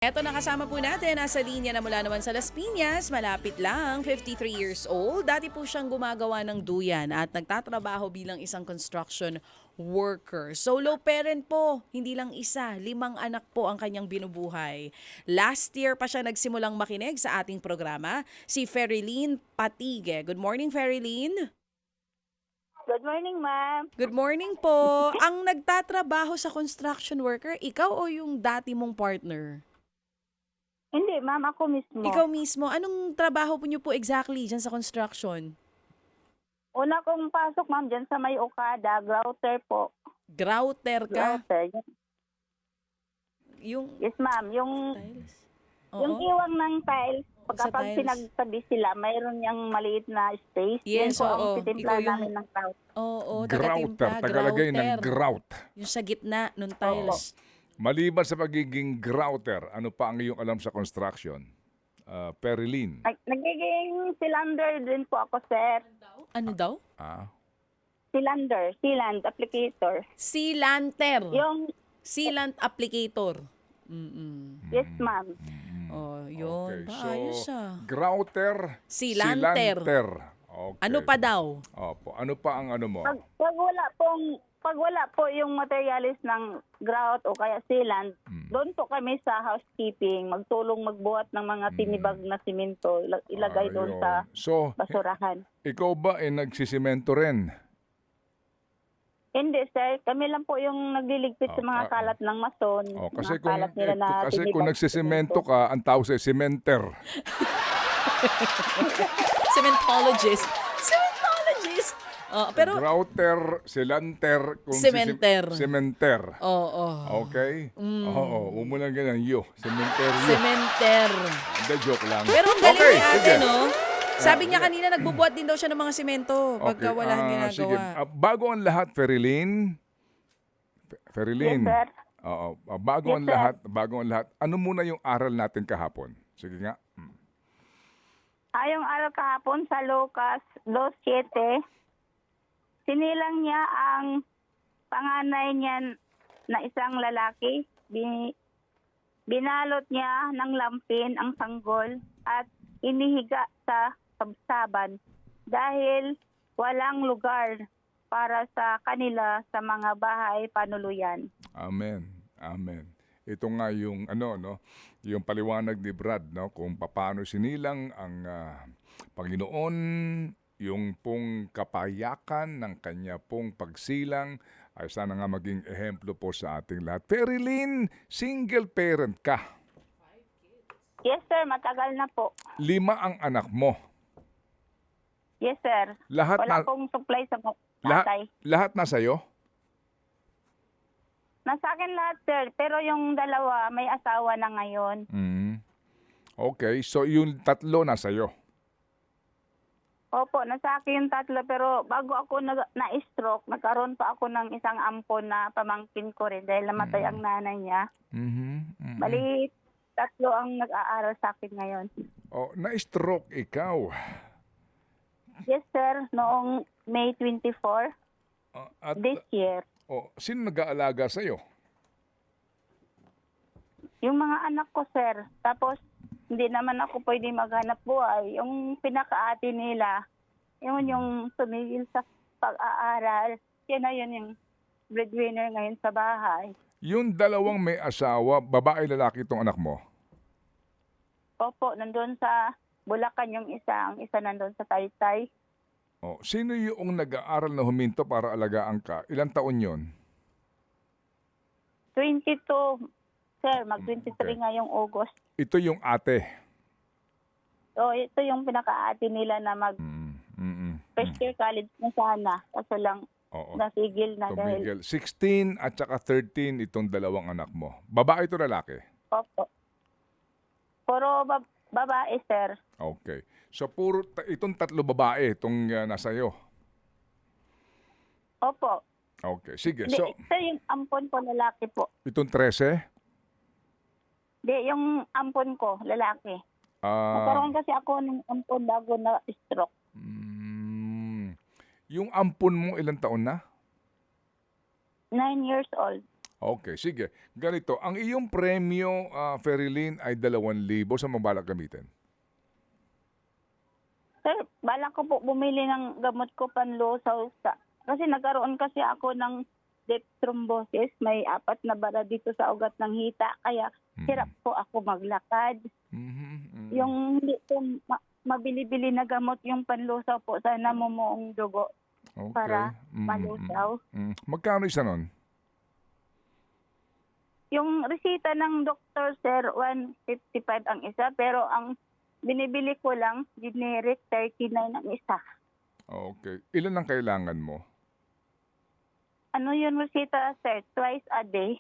Eto nakasama po natin, nasa linya na mula naman sa Las Piñas, malapit lang, 53 years old. Dati po siyang gumagawa ng duyan at nagtatrabaho bilang isang construction worker. Solo parent po, hindi lang isa, 5 anak po ang kanyang binubuhay. Last year pa siya nagsimulang makinig sa ating programa, si Ferilyn Patige. Good morning, Ferilyn. Good morning, ma'am. Good morning po. Ang nagtatrabaho sa construction worker, ikaw o yung dati mong partner? Hindi, ma'am, ako mismo. Ikaw mismo, anong trabaho po niyo po exactly dyan sa construction? Una kong pasok, ma'am, dyan sa may Okada, grouter po. Grouter ka? Grouter. Yung Yes, ma'am. Yung tiles? iwang ng tiles, Sa pagkapag tiles. pinagtabi sila, mayroon niyang maliit na space. Yes, Yun po oo. ang Ikaw titimpla yung- namin ng tao. Oo, Grouter, taga-timpla, tagalagay ng grouter. grout. Yung sa gitna nung tiles. Maliban sa pagiging grouter, ano pa ang iyong alam sa construction? Perilyn. Nagiging cylinder din po ako, sir. Ano daw? Sealant applicator. Sealanter. Yung, Sealant applicator. Mm-mm. yes, ma'am. Oh, yun. Okay, Ayos so ah. grouter, Sealanter. Okay. Ano pa daw? Opo. Ano pa ang ano mo? Pag wala po yung materialis ng grout o kaya sealant, doon po kami sa housekeeping, magtulong magbuhat ng mga tinibag na simento, ilagay doon Ayun. sa So, basurahan. ikaw ba ay nagsisimento rin? Hindi, sir. Kami lang po yung nagliligpit sa mga kalat ng mason. Kasi mga kalat nila na kasi tinibag kung sa nagsisimento ka, ang tawag sa cementer. Cementologist. Cementologist. Pero, Grouter, sealanter, kung Cementer. cementer. oo. Okay? Oo, huwag mo lang ganyan. Cementerio. Cementer. Hindi, joke lang. Pero ang galing Okay, ni ate, sige. no? Sabi niya kanina, nagbubuhat din daw siya ng mga semento pagka wala kang Sige. ginagawa. Bago ang lahat, Ferilyn. Ferilyn. Yes, sir. Oo. Bago ang lahat, ano muna yung aral natin kahapon? Sige nga. Ayong araw kahapon sa Lucas 2:7, sinilang niya ang panganay niya na isang lalaki. Binalot niya ng lampin ang sanggol at inihiga sa sabsaban dahil walang lugar para sa kanila sa mga bahay panuluyan. Amen. Amen. Ito nga yung yung paliwanag ni Brad, no, kung paano sinilang ang Panginoon, yung pong kapayakan ng kanya pong pagsilang ay sana nga maging ehemplo po sa ating lahat. Ferilyn, single parent ka. Yes, sir. Matagal na po. 5 ang anak mo. Yes, sir. Lahat Wala na akong supply sa tatay. lahat na sa'yo? Nasa akin lahat, sir. Pero yung dalawa, may asawa na ngayon. Okay, so yung 3 na sa'yo. Opo, nasa akin yung 3. Pero bago ako na-stroke, nagkaroon pa ako ng isang ampon na pamangkin ko rin dahil namatay ang nanay niya. Bali, 3 ang nag-aaral sa akin ngayon. Oh, na-stroke ikaw. Yes, sir. Noong May 24, At this year. sino nag-aalaga sa'yo? Yung mga anak ko, sir. Tapos, hindi naman ako pwede maghanap buhay. Yung pinakaati nila, yun yung tumigil sa pag-aaral. Yan na yun yung breadwinner ngayon sa bahay. Yung 2 may asawa, babae lalaki itong anak mo? Opo, nandun sa Bulacan yung isa. Ang isa nandun sa Taytay. Sino yung nag-aaral na huminto para alagaan ka? Ilang taon yon? 22, sir. Mag-23 Okay. ngayong August. Ito yung ate. So, ito yung pinakaati nila na first year college na sana. Kaso lang, Oo. nasigil na dahil. Tumigil. 16 at saka 13 itong 2 anak mo. Babae ito lalaki? Opo. Puro babae, sir. Okay. So itong 3 babae itong nasa iyo. Opo. Okay. Sige. Di, So ito yung ampon ko, lalaki po. itong 13? Di, yung ampon ko, lalaki. Ah, Nagkaroon kasi ako ng ampon bago na stroke. yung ampun mo ilang taon na? 9 years old. Okay, sige. Ganito, ang iyong premyo, Ferilyn, ay 2,000 sa mabalak gamitin. Sir, balak ko po bumili ng gamot ko panlusaw kasi nagkaroon kasi ako ng deep thrombosis. May 4 na bara dito sa ugat ng hita. Kaya hirap po ako maglakad. Yung hindi po mabili-bili na gamot yung panlusaw po sa namumuong dugo Okay. para malusaw. Magkano isa nun? Yung resita ng doktor, sir, 155 ang isa. Pero ang binibili ko lang, generic, 39 ang isa. Okay. Ilan ang kailangan mo? Ano yung resita, sir? Twice a day.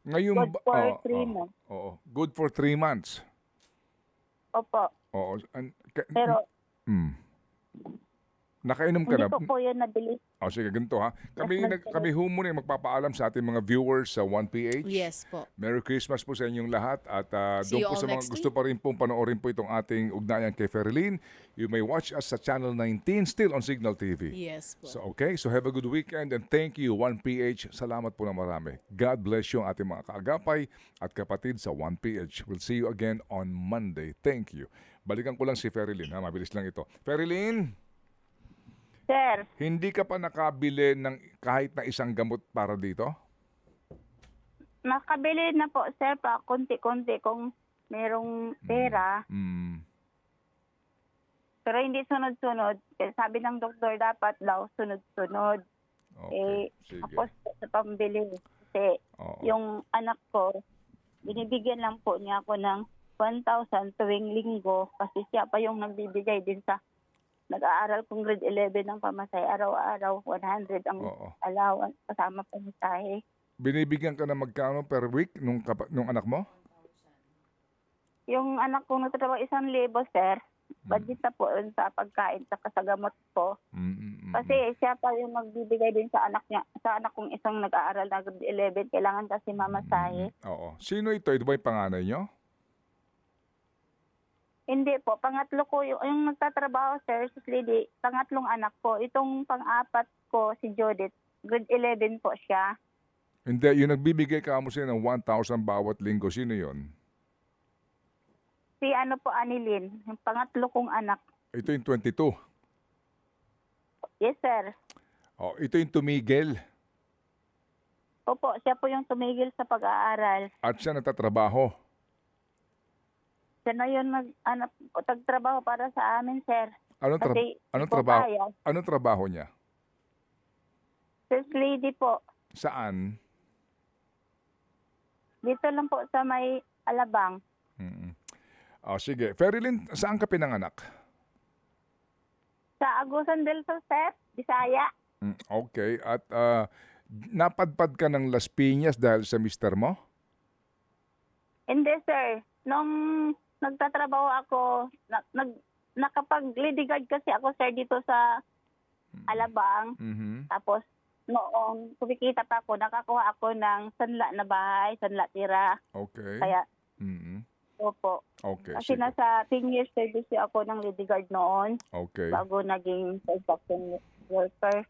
Ngayon, Good for 3 months. Oo. Good for 3 months. Opo. Oo. Pero Nakainom ka hindi na? ko po yun nabili. Sige, ganito ha. Kami muna yung magpapaalam sa ating mga viewers sa 1PH. Yes po. Merry Christmas po sa inyong lahat at See doon you po all sa mga next gusto pa rin pong panoorin po itong ating ugnayan kay Ferilyn, you may watch us sa Channel 19 still on Signal TV. Yes po. So okay, so have a good weekend and thank you 1PH. Salamat po na marami. God bless you ang ating mga kaagapay at kapatid sa 1PH. We'll see you again on Monday. Thank you. Balikan ko lang si Ferilyn ha, mabilis lang ito. Ferilyn, Sir, hindi ka pa nakabili ng kahit na isang gamot para dito? nakabili na po, sir, pa konti-konti kung merong pera. Pero hindi sunod-sunod. Kasi sabi ng doktor, dapat daw sunod-sunod. Okay, sige. Tapos sa pambili. Kasi Oo. yung anak ko, binibigyan lang po niya ako ng 1,000 tuwing linggo kasi siya pa yung nagbibigay din sa nag-aaral kong grade 11 ng pamasay. Araw-araw, 100 ang Oo. allowance kasama pamasahe. Binibigyan ka na magkano per week nung anak mo? Yung anak ko nagtatrabaho 1,000, sir. Budget na po yun sa pagkain sa kasagamot ko. Kasi siya pa yung magbibigay din sa anak niya, sa anak kong isang nag-aaral na grade 11. Kailangan kasi mamasahe. Oo. Sino ito? Ito ba yung panganay nyo? Hindi po. Pangatlo ko, yung nagtatrabaho, sir, si lady, pangatlong anak ko. Itong pang-apat ko, si Judith, grade 11 po siya. Hindi, yung nagbibigay ka mo sila ng 1,000 bawat linggo. Sino yun? Si ano po, Anilin, yung pangatlo kong anak. Ito yung 22. Yes, sir. Oh, ito yung tumigil. Opo, siya po yung tumigil sa pag-aaral. At siya nagtatrabaho. Siya na yun tagtrabaho para sa amin, sir. Anong, Kasi anong di po trabaho? kaya. Anong trabaho niya? First lady po. Saan? Dito lang po sa may Alabang. Sige. Ferilyn, saan ka pinanganak? Sa Agusan del Sur, sir. Bisaya. Okay. At napadpad ka ng Las Piñas dahil sa mister mo? Hindi, sir. Nung nagtatrabaho ako, nakapag-lady guard kasi ako, sir, dito sa Alabang. Tapos, noong kumikita pa ako, nakakuha ako ng sanla na bahay, sanla tira. Okay. Kaya, opo. Okay. Kasi Sige. nasa 10 years service ako ng lady guard noon, Okay. bago naging construction worker.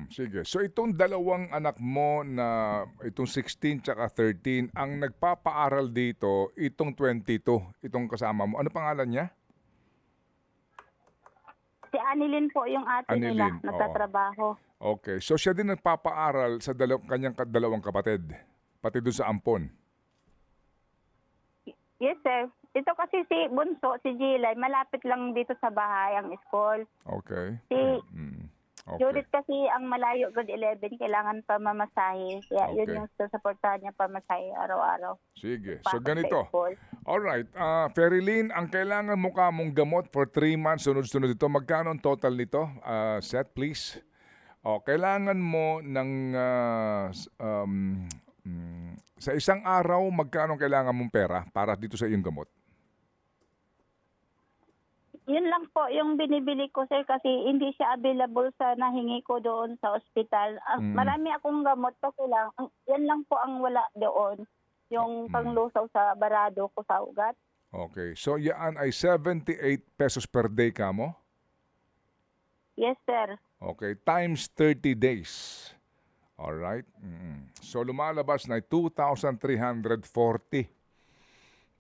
Sige. So itong dalawang anak mo na itong 16 tsaka 13, ang nagpapaaral dito, itong 22, itong kasama mo. Ano pangalan niya? Si Anilin po yung ate nila, Anilin, oo. nagtatrabaho. Okay. So siya din nagpapaaral sa kanyang dalawang kapatid, pati doon sa Ampon. Yes, sir. Ito kasi si Bunso, si Gilay, malapit lang dito sa bahay ang school. Okay. Si Okay. Judith kasi ang malayo, grade 11, kailangan pa mamasahe. Kaya Okay. yun yung susuportahan niya pamasahe araw-araw. Sige. So Pasok sa ganito. school. Alright. Ferilyn, ang kailangan mo ka mong gamot for 3 months, sunod-sunod ito. Magkano ang total nito? Set, please. Kailangan mo ng sa isang araw, magkano kailangan mong pera para dito sa iyong gamot? Yun lang po yung binibili ko, sir, kasi hindi siya available sa nahingi ko doon sa ospital. Marami akong gamot pa lang. Yan lang po ang wala doon. Yung panglusaw sa barado ko sa ugat. Okay. So, yan ay 78 pesos per day ka mo? Yes, sir. Okay. Times 30 days. Alright? So lumalabas na 2,340.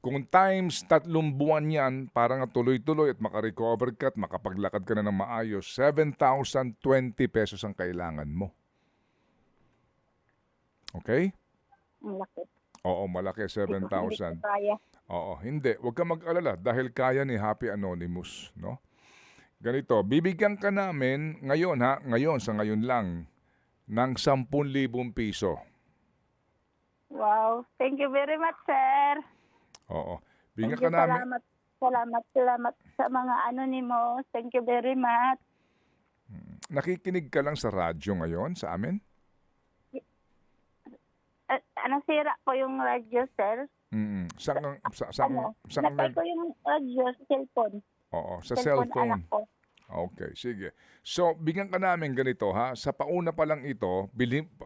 Kung times 3 buwan yan, para nga tuloy-tuloy at makarecover ka at makapaglakad ka na ng maayos, 7,020 pesos ang kailangan mo. Okay? Ang laki. Oo, malaki, Hindi ko 7,000. kaya. Oo, hindi. Huwag ka mag-alala dahil kaya ni Happy Anonymous, no? Ganito, bibigyan ka namin ngayon sa ngayon lang, ng 10,000 piso. Wow. Thank you very much, sir. Oo. Thank Bigyan ka you. namin. Salamat sa mga anonymous. Thank you very much. Nakikinig ka lang sa radyo ngayon sa amin? Nasira po yung radyo, sir. Saan Natay ko yung radyo sa cellphone. Oo, sa Cellphone cellphone. anak ko. Okay, sige. So, bigyan ka namin ganito ha. Sa pauna pa lang ito,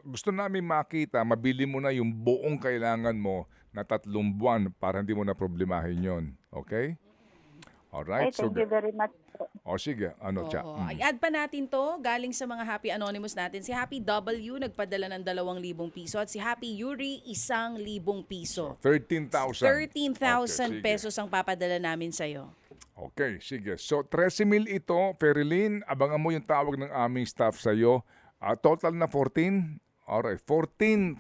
gusto namin makita, mabili mo na yung buong kailangan mo na 3 buwan para hindi mo na problemahin yon. Okay? Alright? Thank you very much po. O sige, ano siya? Oo. I-add pa natin to, galing sa mga Happy Anonymous natin. Si Happy W, nagpadala ng 2,000 piso at si Happy Yuri, 1,000 piso. 13,000. 13,000 Okay, sige. pesos ang papadala namin sa'yo. Okay, sige. So, 13,000 ito, Ferilyn, abangan mo yung tawag ng aming staff sa'yo. Total na 14? Alright, 14,000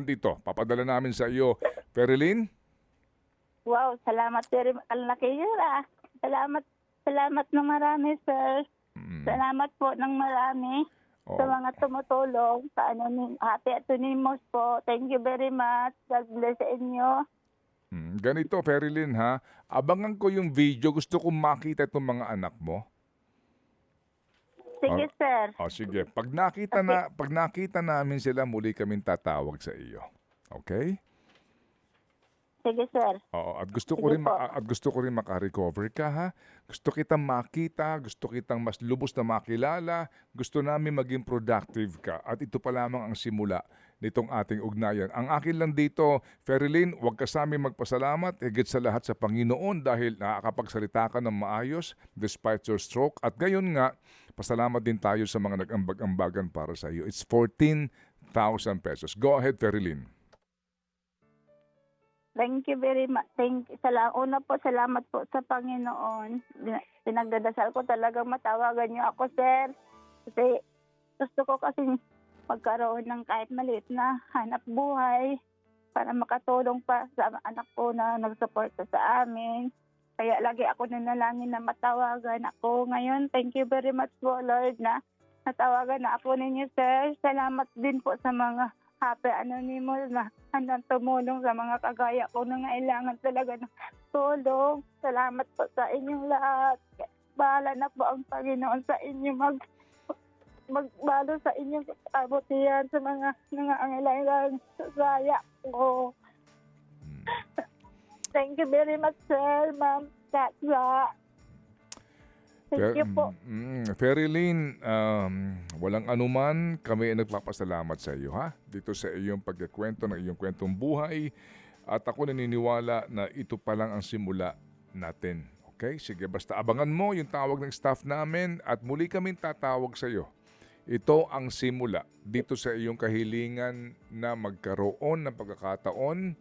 dito. Papadala namin sa iyo. Ferilyn? Wow, salamat very much. Ang laki yun, ah. Salamat ng marami, sir. Salamat po ng marami sa Oh. mga tumutulong sa Happy Anonymous po. Thank you very much. God bless sa inyo. Ganito, Ferilyn, ha? Abangan ko yung video. Gusto kong makita itong mga anak mo. Sige, sir. O, sige. Pag nakita namin sila, muli kaming tatawag sa iyo. Okay? Sige, sir. Oo, at gusto ko Sige rin po. at gusto ko rin maka-recover ka, ha. Gusto kitang makita, gusto kitang mas lubos na makilala, gusto namin maging productive ka at ito pa lamang ang simula nitong ating ugnayan. Ang akin lang dito, Ferilyn, huwag ka sa amin magpasalamat, higit sa lahat sa Panginoon dahil nakakapagsalita ka ng maayos despite your stroke. At gayon nga, pasalamat din tayo sa mga nag-ambag-ambagan para sa iyo. It's 14,000 pesos. Go ahead, Ferilyn. Thank you very much. Una po, salamat po sa Panginoon. Pinagdadasal ko talagang matawagan niyo ako, sir. Kasi gusto ko kasi magkaroon ng kahit maliit na hanap buhay para makatulong pa sa anak ko na nagsuporta sa amin. Kaya lagi ako nanalangin na matawagan ako. Ngayon, thank you very much po, Lord, na natawagan na ako ninyo, sir. Salamat din po sa mga Happy Anonymous na handang tumulong sa mga kagaya ko na ngailangan talaga ng tulong. Salamat po sa inyong lahat. Bahala na po ang Panginoon sa inyo magbalo sa inyong kabutihan sa mga nangangailangan sa kagaya ko. Thank you very much, sir, ma'am, Katla. Thank you po. Ferilyn, walang anuman, kami ay nagpapasalamat sa iyo, ha? Dito sa iyong pagkakwento ng iyong kwentong buhay. At ako naniniwala na ito pa lang ang simula natin. Okay? Sige, basta abangan mo yung tawag ng staff namin at muli kaming tatawag sa iyo. Ito ang simula dito sa iyong kahilingan na magkaroon ng pagkakataon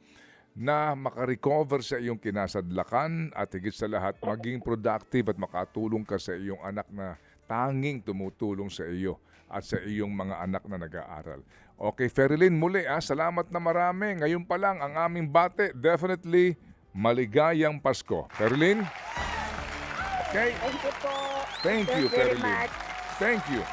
na makarecover sa iyong kinasadlakan at higit sa lahat maging productive at makatulong ka sa iyong anak na tanging tumutulong sa iyo at sa iyong mga anak na nag-aaral. Okay, Ferilyn, muli salamat na marami. Ngayon pa lang ang aming bate, definitely maligayang Pasko. Ferilyn? Okay? Thank you po. Thank you, very Ferilyn. much. Thank you.